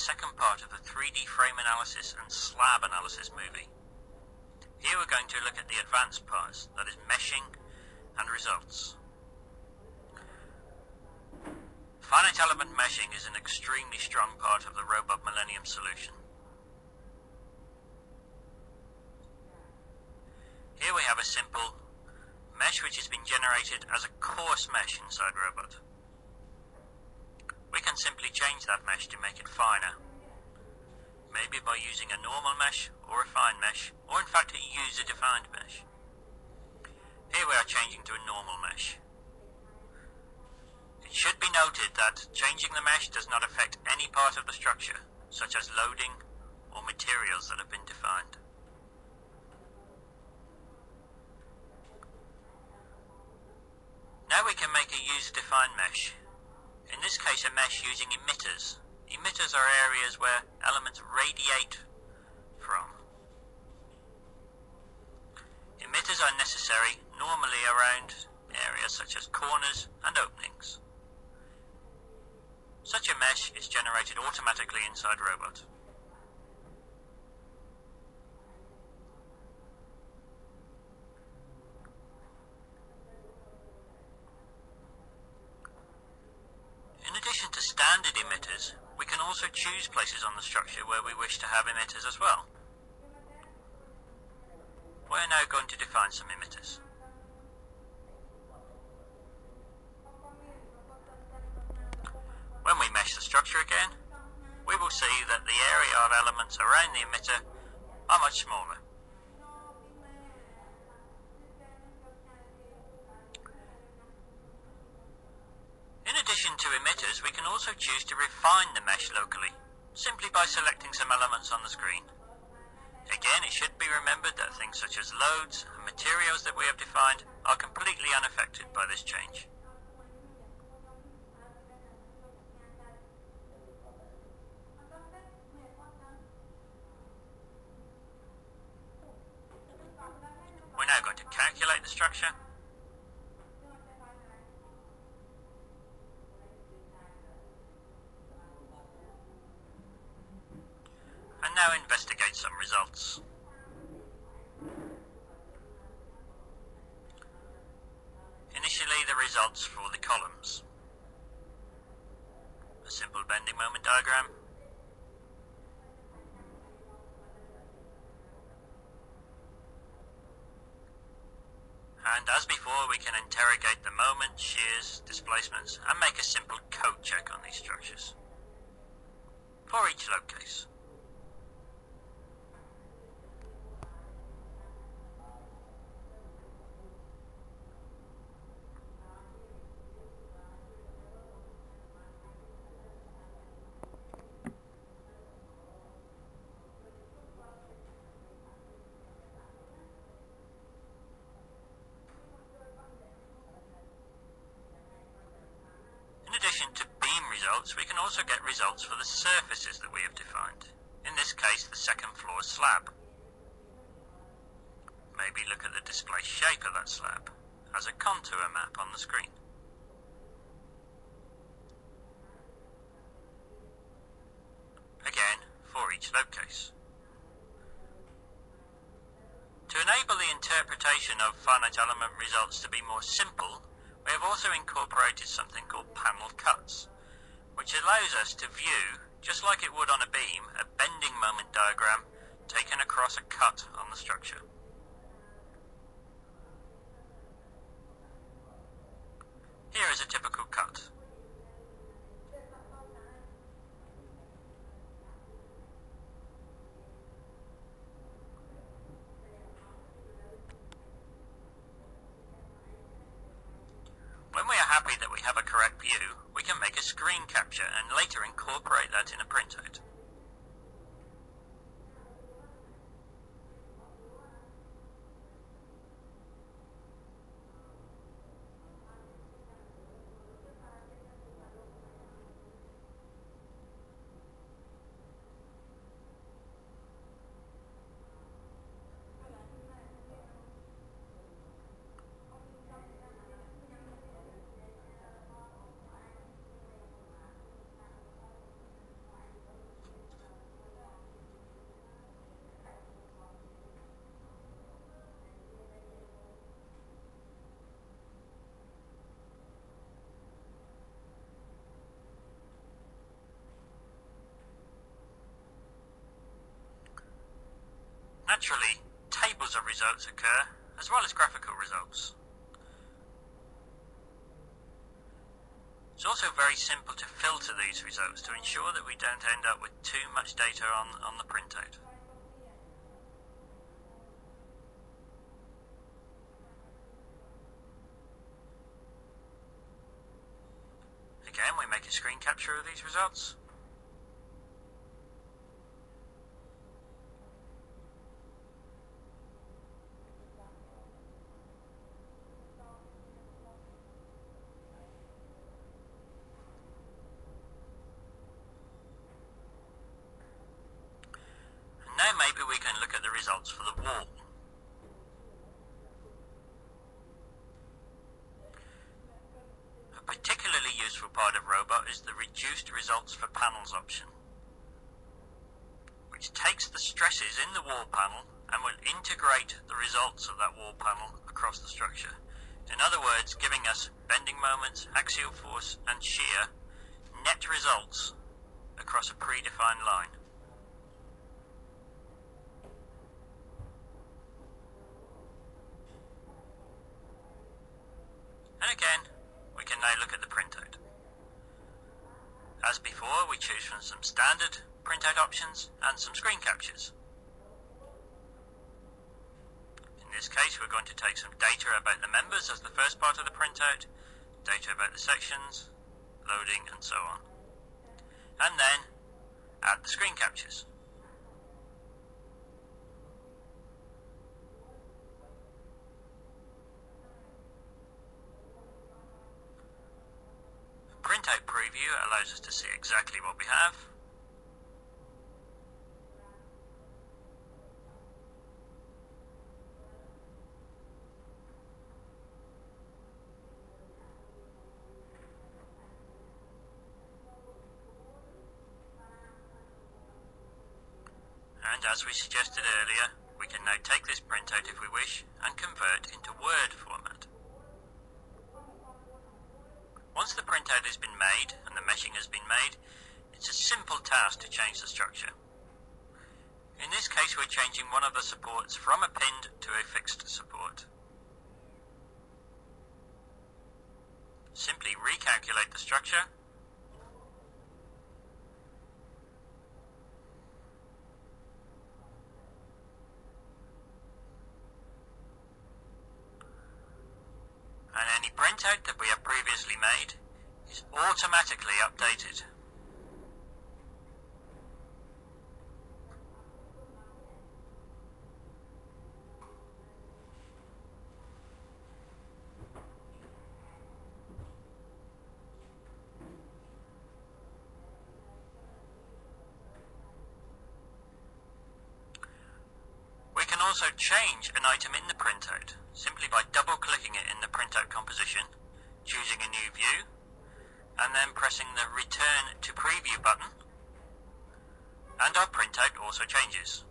second part of the 3D frame analysis and slab analysis movie. Here we're going to look at the advanced parts, that is meshing and results. Finite element meshing is an extremely strong part of the Robot Millennium solution. Here we have a simple mesh which has been generated as a coarse mesh inside Robot. We can simply change that mesh to make it finer, maybe by using a normal mesh or a fine mesh, or in fact a user-defined mesh. Here we are changing to a normal mesh. It should be noted that changing the mesh does not affect any part of the structure, such as loading or materials that have been defined. Now we can make a user-defined mesh. In this case, a mesh using emitters. Emitters are areas where elements radiate from. Emitters are necessary normally around areas such as corners and openings. Such a mesh is generated automatically inside Robot. In addition to standard emitters, we can also choose places on the structure where we wish to have emitters as well. We're now going to define some emitters. When we mesh the structure again, we will see that the area of elements around the emitter are much smaller. In addition to emitters, we can also choose to refine the mesh locally, simply by selecting some elements on the screen. Again, it should be remembered that things such as loads and materials that we have defined are completely unaffected by this change. We're now going to calculate the structure. And now investigate some results. Initially, the results for the columns. A simple bending moment diagram. And as before, we can interrogate the moment, shears, displacements, and make a simple code check on these structures for each load case. In addition to beam results, we can also get results for the surfaces that we have defined. In this case, the second floor slab. Maybe look at the display shape of that slab as a contour map on the screen. Again, for each load case. To enable the interpretation of finite element results to be more simple, we have also incorporated something called panel cuts, which allows us to view, just like it would on a beam, a bending moment diagram taken across a cut on the structure. Here is a typical cut. When we are happy that we have a correct view, we can make a screen capture and later incorporate that in a printout. Naturally, tables of results occur, as well as graphical results. It's also very simple to filter these results to ensure that we don't end up with too much data on the printout. Again, we make a screen capture of these results. And now maybe we can look at the results for the wall. A particularly useful part of Robot is the reduced results for panels option, which takes the stresses in the wall panel and will integrate the results of that wall panel across the structure. In other words, giving us bending moments, axial force and shear net results across a predefined line. And again, we can now look at the printout. As before, we choose from some standard printout options and some screen captures. In this case, we're going to take some data about the members as the first part of the printout, data about the sections, loading and so on. And then add the screen captures. Printout preview allows us to see exactly what we have. And as we suggested earlier, we can now take this printout if we wish and convert into Word format. Once the printout has been made and the meshing has been made, it's a simple task to change the structure. In this case, we're changing one of the supports from a pinned to a fixed support. Simply recalculate the structure . And any printout that we have previously made is automatically updated. We can also change an item in the printout simply by double-clicking it in the printout composition, choosing a new view, and then pressing the Return to Preview button, and our printout also changes.